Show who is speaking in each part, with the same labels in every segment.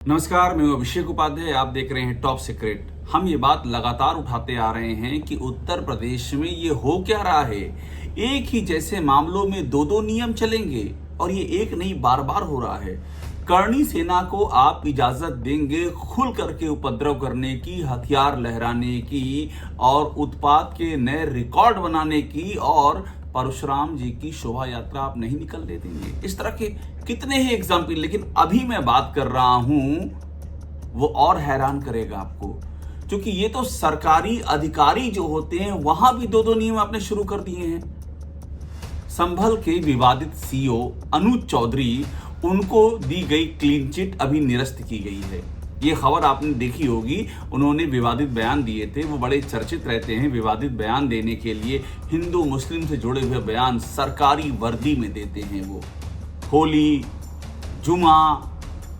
Speaker 1: नमस्कार, मैं अभिषेक उपाध्याय। आप देख रहे हैं टॉप सीक्रेट। हम ये बात लगातार उठाते आ रहे हैं कि उत्तर प्रदेश में ये हो क्या रहा है। एक ही जैसे मामलों में दो दो नियम चलेंगे और ये एक नहीं बार बार हो रहा है। करणी सेना को आप इजाजत देंगे खुल करके उपद्रव करने की, हथियार लहराने की और उत्पात के नए रिकॉर्ड बनाने की, और परशुराम जी की शोभा यात्रा आप नहीं निकलने देंगे। इस तरह के कितने ही एग्जाम्पल, लेकिन अभी मैं बात कर रहा हूं वो और हैरान करेगा आपको, क्योंकि ये तो सरकारी अधिकारी जो होते हैं वहां भी दो दो नियम आपने शुरू कर दिए हैं। संभल के विवादित सीईओ अनुज चौधरी, उनको दी गई क्लीन चिट अभी निरस्त की गई है। ये खबर आपने देखी होगी। उन्होंने विवादित बयान दिए थे, वो बड़े चर्चित रहते हैं विवादित बयान देने के लिए। हिंदू मुस्लिम से जुड़े हुए बयान सरकारी वर्दी में देते हैं वो। होली, जुमा,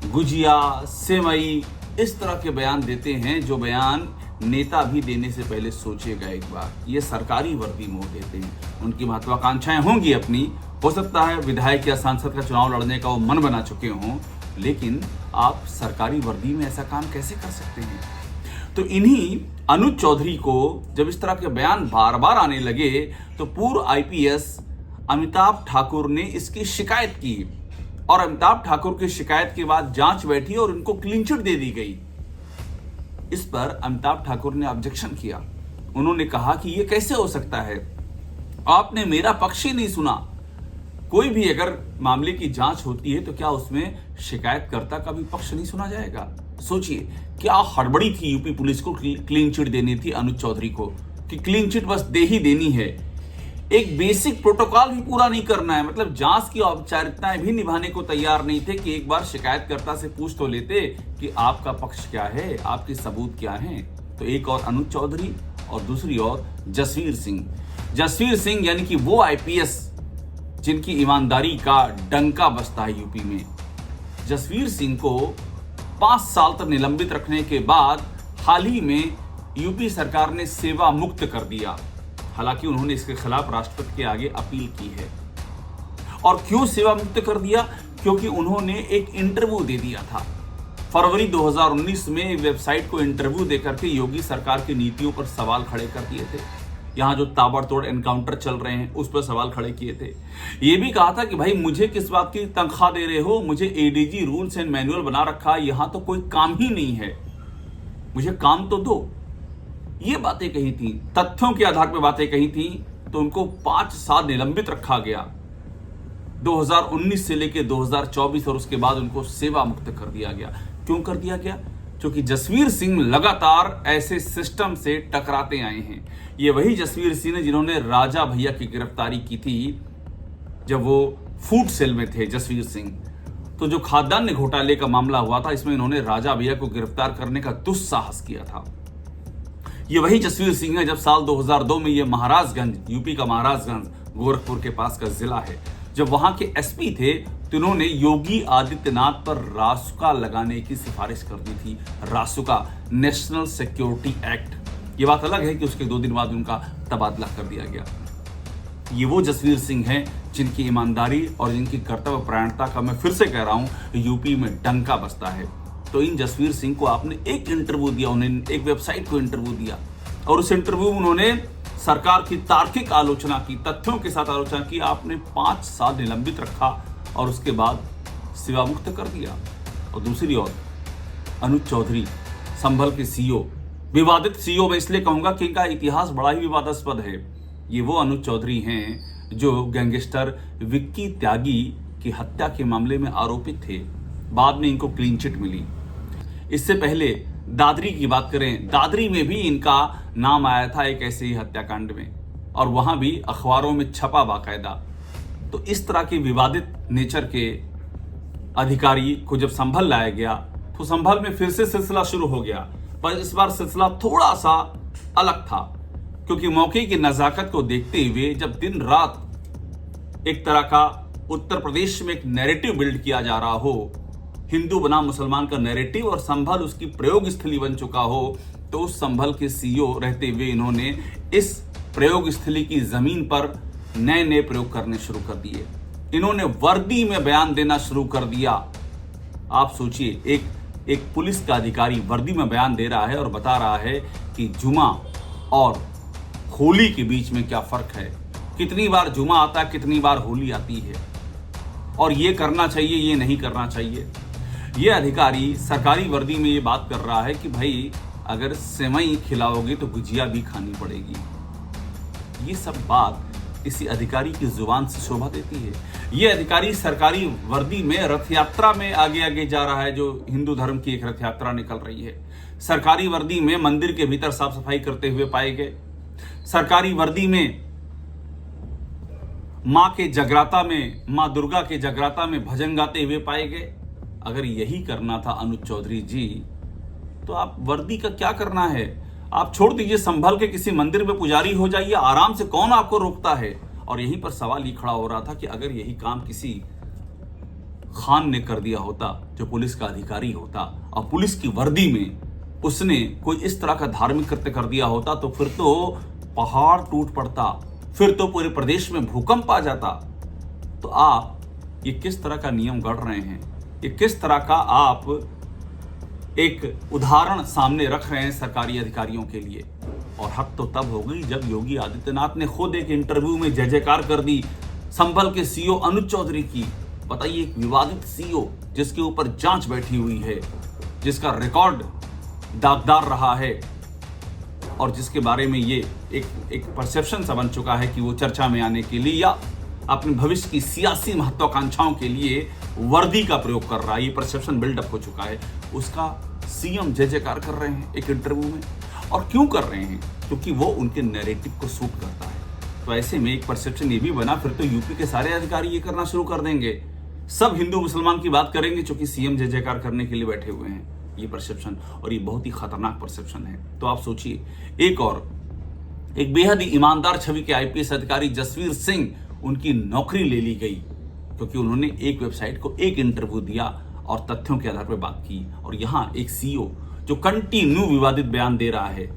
Speaker 1: गुजिया, सेवई, इस तरह के बयान देते हैं जो बयान नेता भी देने से पहले सोचेगा एक बार। ये सरकारी वर्दी में देते हैं। उनकी महत्वाकांक्षाएं होंगी अपनी, हो सकता है विधायक या सांसद का चुनाव लड़ने का वो मन बना चुके हों, लेकिन आप सरकारी वर्दी में ऐसा काम कैसे कर सकते हैं। तो इन्हीं अनुज चौधरी को जब इस तरह के बयान बार बार आने लगे तो पूर्व आईपीएस अमिताभ ठाकुर ने इसकी शिकायत की, और अमिताभ ठाकुर की शिकायत के बाद जांच बैठी और उनको क्लीन चिट दे दी गई। इस पर अमिताभ ठाकुर ने ऑब्जेक्शन किया। उन्होंने कहा कि यह कैसे हो सकता है, आपने मेरा पक्ष ही नहीं सुना। कोई भी अगर मामले की जांच होती है तो क्या उसमें शिकायतकर्ता का भी पक्ष नहीं सुना जाएगा। सोचिए क्या हड़बड़ी थी यूपी पुलिस को क्लीन चिट देनी थी अनुज चौधरी को, कि क्लीन चिट बस दे ही देनी है। एक बेसिक प्रोटोकॉल भी पूरा नहीं करना है, मतलब जांच की औपचारिकताएं भी निभाने को तैयार नहीं थे कि एक बार शिकायतकर्ता से पूछ तो लेते कि आपका पक्ष क्या है, आपके सबूत क्या हैं। तो एक और अनुज चौधरी और दूसरी ओर जसवीर सिंह यानी कि वो आईपीएस जिनकी ईमानदारी का डंका बजता है यूपी में। जसवीर सिंह को 5 साल तक निलंबित रखने के बाद हाल ही में यूपी सरकार ने सेवा मुक्त कर दिया। हालांकि उन्होंने इसके खिलाफ राष्ट्रपति के आगे अपील की है। और क्यों सेवा मुक्त कर दिया? क्योंकि उन्होंने एक इंटरव्यू दे दिया था। फरवरी 2019 में वेबसाइट को इंटरव्यू देकर के योगी सरकार की नीतियों पर सवाल खड़े कर दिए थे। यहाँ जो ताबड़तोड़ एनकाउंटर चल रहे हैं उस पर सवाल खड़े किए थे। ये भी कहा था कि भाई मुझे किस बात की तनख्वाह दे रहे हो, मुझे एडीजी रूल्स एंड मैनुअल बना रखा है, यहाँ तो कोई काम ही नहीं है, मुझे काम तो दो। ये बातें कही थी, तथ्यों के आधार पर बातें कही थी। तो उनको 5 साल निलंबित रखा गया 2019 से लेकर 2024, और उसके बाद उनको सेवा मुक्त कर दिया गया। क्यों कर दिया गया? क्योंकि जसवीर सिंह लगातार ऐसे सिस्टम से टकराते आए हैं। ये वही जसवीर सिंह ने जिन्होंने राजा भैया की गिरफ्तारी की थी जब वो फूड सेल में थे। जसवीर सिंह तो जो खाद्यान्न घोटाले का मामला हुआ था, इसमें इन्होंने राजा भैया को गिरफ्तार करने का दुस्साहस किया था। ये वही जसवीर सिंह है जब साल 2002 में ये महाराजगंज, यूपी का महाराजगंज गोरखपुर के पास का जिला है, जब वहां के एसपी थे तो इन्होंने योगी आदित्यनाथ पर रासुका लगाने की सिफारिश कर दी थी। रासुका, नेशनल सिक्योरिटी एक्ट। ये बात अलग है कि उसके 2 दिन बाद उनका तबादला कर दिया गया। ये वो जसवीर सिंह हैं जिनकी ईमानदारी और जिनकी कर्तव्य परायणता का, मैं फिर से कह रहा हूं, यूपी में डंका बजता है। तो इन जसवीर सिंह को आपने एक इंटरव्यू दिया, उन्हें एक वेबसाइट को इंटरव्यू दिया, और उस इंटरव्यू में उन्होंने सरकार की तार्किक आलोचना की, तथ्यों के साथ आलोचना की। आपने 5 साल निलंबित रखा और उसके बाद सेवा मुक्त कर दिया। और दूसरी ओर अनुज चौधरी, संभल के सीईओ, विवादित सीईओ मैं इसलिए कहूंगा कि इनका इतिहास बड़ा ही विवादास्पद है। ये वो अनुज चौधरी हैं जो गैंगस्टर विक्की त्यागी की हत्या के मामले में आरोपित थे। बाद में इनको क्लीन चिट मिली। इससे पहले दादरी की बात करें, दादरी में भी इनका नाम आया था एक ऐसे ही हत्याकांड में, और वहां भी अखबारों में छपा बाकायदा। तो इस तरह के विवादित नेचर के अधिकारी को जब संभल लाया गया तो संभल में फिर से सिलसिला शुरू हो गया, पर इस बार सिलसिला थोड़ा सा अलग था, क्योंकि मौके की नजाकत को देखते हुए जब दिन रात एक तरह का उत्तर प्रदेश में एक नैरेटिव बिल्ड किया जा रहा हो, हिंदू बना मुसलमान का नैरेटिव, और संभल उसकी प्रयोग स्थली बन चुका हो, तो उस संभल के सीईओ रहते हुए इन्होंने इस प्रयोग स्थली की जमीन पर नए नए प्रयोग करने शुरू कर दिए। इन्होंने वर्दी में बयान देना शुरू कर दिया। आप सोचिए, एक एक पुलिस का अधिकारी वर्दी में बयान दे रहा है और बता रहा है कि जुमा और होली के बीच में क्या फर्क है, कितनी बार जुमा आता है, कितनी बार होली आती है, और ये करना चाहिए, ये नहीं करना चाहिए। ये अधिकारी सरकारी वर्दी में ये बात कर रहा है कि भाई अगर सेवई खिलाओगे तो गुजिया भी खानी पड़ेगी। ये सब बात इसी अधिकारी की जुबान से शोभा देती है। ये अधिकारी सरकारी वर्दी में रथ यात्रा में आगे आगे जा रहा है, जो हिंदू धर्म की एक रथ यात्रा निकल रही है। सरकारी वर्दी में मंदिर के भीतर साफ सफाई करते हुए पाए गए। सरकारी वर्दी में मां के जगराता में, मां दुर्गा के जगराता में भजन गाते हुए पाए गए। अगर यही करना था अनुज चौधरी जी, तो आप वर्दी का क्या करना है? आप छोड़ दीजिए, संभल के किसी मंदिर में पुजारी हो जाइए आराम से, कौन आपको रोकता है? और यहीं पर सवाल ये खड़ा हो रहा था कि अगर यही काम किसी खान ने कर दिया होता, जो पुलिस का अधिकारी होता, और पुलिस की वर्दी में उसने कोई इस तरह का धार्मिक कृत्य कर दिया होता, तो फिर तो पहाड़ टूट पड़ता, फिर तो पूरे प्रदेश में भूकंप आ जाता। तो आप ये किस तरह का नियम गढ़ रहे हैं? ये किस तरह का आप एक उदाहरण सामने रख रहे हैं सरकारी अधिकारियों के लिए? और हद तो तब हो गई जब योगी आदित्यनाथ ने खुद एक इंटरव्यू में जय जयकार कर दी संभल के सीईओ अनुज चौधरी की। बताइए, एक विवादित सीईओ जिसके ऊपर जांच बैठी हुई है, जिसका रिकॉर्ड दागदार रहा है, और जिसके बारे में ये एक परसेप्शन सा बन चुका है कि वो चर्चा में आने के लिए या अपने भविष्य की सियासी महत्वाकांक्षाओं के लिए वर्दी का प्रयोग कर रहा है, ये परसेप्शन बिल्डअप हो चुका है। उसका सीएम जय जयकार कर रहे हैं एक इंटरव्यू में। और क्यों कर रहे हैं? क्योंकि वो उनके नैरेटिव को सूट करता है। तो ऐसे में एक परसेप्शन ये भी बना, फिर तो यूपी के सारे अधिकारी ये करना शुरू कर देंगे, सब हिंदू मुसलमान की बात करेंगे क्योंकि सीएम जय जयकार करने के लिए बैठे हुए हैं। ये परसेप्शन, और ये बहुत ही खतरनाक परसेप्शन है। तो आप सोचिए, एक बेहद ही ईमानदार छवि के आईपीएस अधिकारी जसवीर सिंह, उनकी नौकरी ले ली गई क्योंकि उन्होंने एक वेबसाइट को एक इंटरव्यू दिया और तथ्यों के आधार पर बात की। और यहां एक सीईओ जो कंटिन्यू विवादित बयान दे रहा है।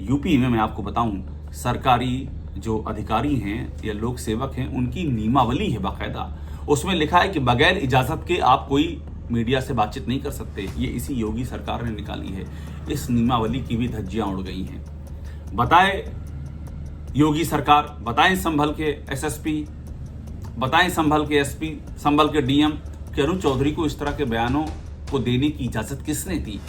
Speaker 1: यूपी में मैं आपको बताऊं, सरकारी जो अधिकारी हैं या लोक सेवक हैं, उनकी नियमावली है बाकायदा। उसमें लिखा है कि बगैर इजाजत के आप कोई मीडिया से बातचीत नहीं कर सकते। ये इसी योगी सरकार ने निकाली है। इस नियमावली की भी धज्जियां उड़ गई हैं। बताए योगी सरकार, बताएं संभल के एसएसपी, बताएं संभल के एसपी, संभल के डीएम कि अनुज चौधरी को इस तरह के बयानों को देने की इजाजत किसने दी?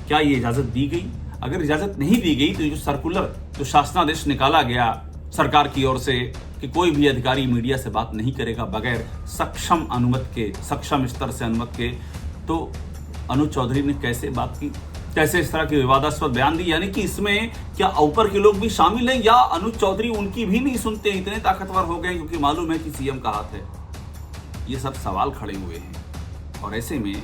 Speaker 1: क्या ये इजाजत दी गई? अगर इजाजत नहीं दी गई तो जो सर्कुलर, जो शासनादेश निकाला गया सरकार की ओर से कि कोई भी अधिकारी मीडिया से बात नहीं करेगा बगैर सक्षम अनुमति के, सक्षम स्तर से अनुमति के, तो अनुज चौधरी ने कैसे बात की, कैसे इस तरह के विवादास्पद बयान दी? यानी कि इसमें क्या ऊपर के लोग भी शामिल हैं, या अनुज चौधरी उनकी भी नहीं सुनते, इतने ताकतवर हो गए क्योंकि मालूम है कि सीएम का हाथ है? ये सब सवाल खड़े हुए हैं। और ऐसे में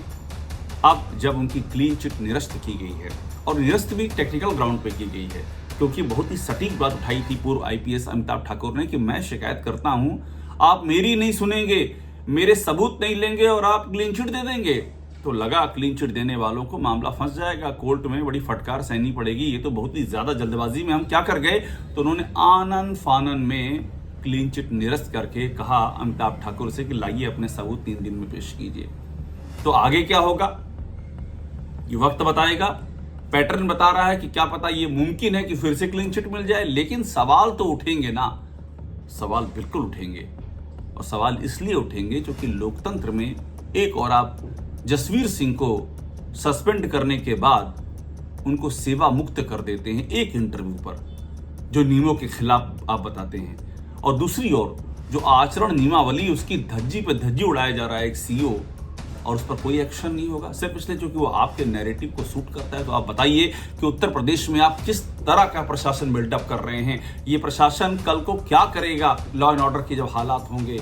Speaker 1: अब जब उनकी क्लीन चिट निरस्त की गई है, और निरस्त भी टेक्निकल ग्राउंड पे की गई है, क्योंकि बहुत ही सटीक बात उठाई थी पूर्व आईपीएस अमिताभ ठाकुर ने कि मैं शिकायत करता हूं, आप मेरी नहीं सुनेंगे, मेरे सबूत नहीं लेंगे और आप क्लीन चिट दे देंगे। तो लगा क्लीन चिट देने वालों को मामला फंस जाएगा, कोर्ट में बड़ी फटकार सहनी पड़ेगी, ये तो बहुत ही ज्यादा जल्दबाजी में हम क्या कर गए। तो उन्होंने आनन फानन में क्लीन चिट निरस्त करके कहा अमिताभ ठाकुर से कि लाइए अपने सबूत 3 दिन में पेश कीजिए। तो आगे क्या होगा ये वक्त बताएगा। पैटर्न बता रहा है कि क्या पता ये मुमकिन है कि फिर से क्लीन चिट मिल जाए, लेकिन सवाल तो उठेंगे ना, सवाल बिल्कुल उठेंगे। और सवाल इसलिए उठेंगे क्योंकि लोकतंत्र में एक और आप जसवीर सिंह को सस्पेंड करने के बाद उनको सेवा मुक्त कर देते हैं एक इंटरव्यू पर, जो नियमों के खिलाफ आप बताते हैं, और दूसरी ओर जो आचरण नियमावली उसकी धज्जी पे धज्जी उड़ाया जा रहा है एक सीईओ, और उस पर कोई एक्शन नहीं होगा सिर्फ इसलिए क्योंकि वो आपके नैरेटिव को सूट करता है। तो आप बताइए कि उत्तर प्रदेश में आप किस तरह का प्रशासन बिल्डअप कर रहे हैं? ये प्रशासन कल को क्या करेगा? लॉ एंड ऑर्डर के जब हालात होंगे,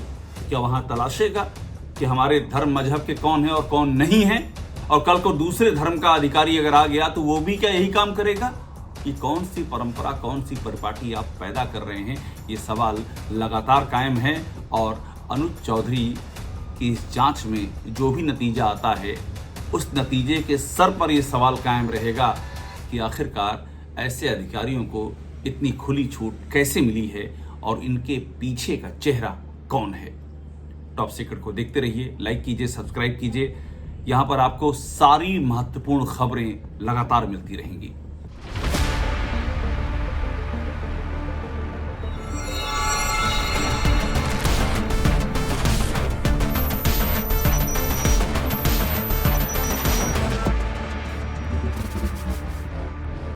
Speaker 1: क्या वहां तलाशेगा कि हमारे धर्म मजहब के कौन है और कौन नहीं है? और कल को दूसरे धर्म का अधिकारी अगर आ गया तो वो भी क्या यही काम करेगा? कि कौन सी परंपरा, कौन सी परिपाटी आप पैदा कर रहे हैं? ये सवाल लगातार कायम है। और अनुज चौधरी की इस जांच में जो भी नतीजा आता है, उस नतीजे के सर पर यह सवाल कायम रहेगा कि आखिरकार ऐसे अधिकारियों को इतनी खुली छूट कैसे मिली है और इनके पीछे का चेहरा कौन है। टॉप सीक्रेट को देखते रहिए, लाइक कीजिए, सब्सक्राइब कीजिए। यहां पर आपको सारी महत्वपूर्ण खबरें लगातार मिलती रहेंगी।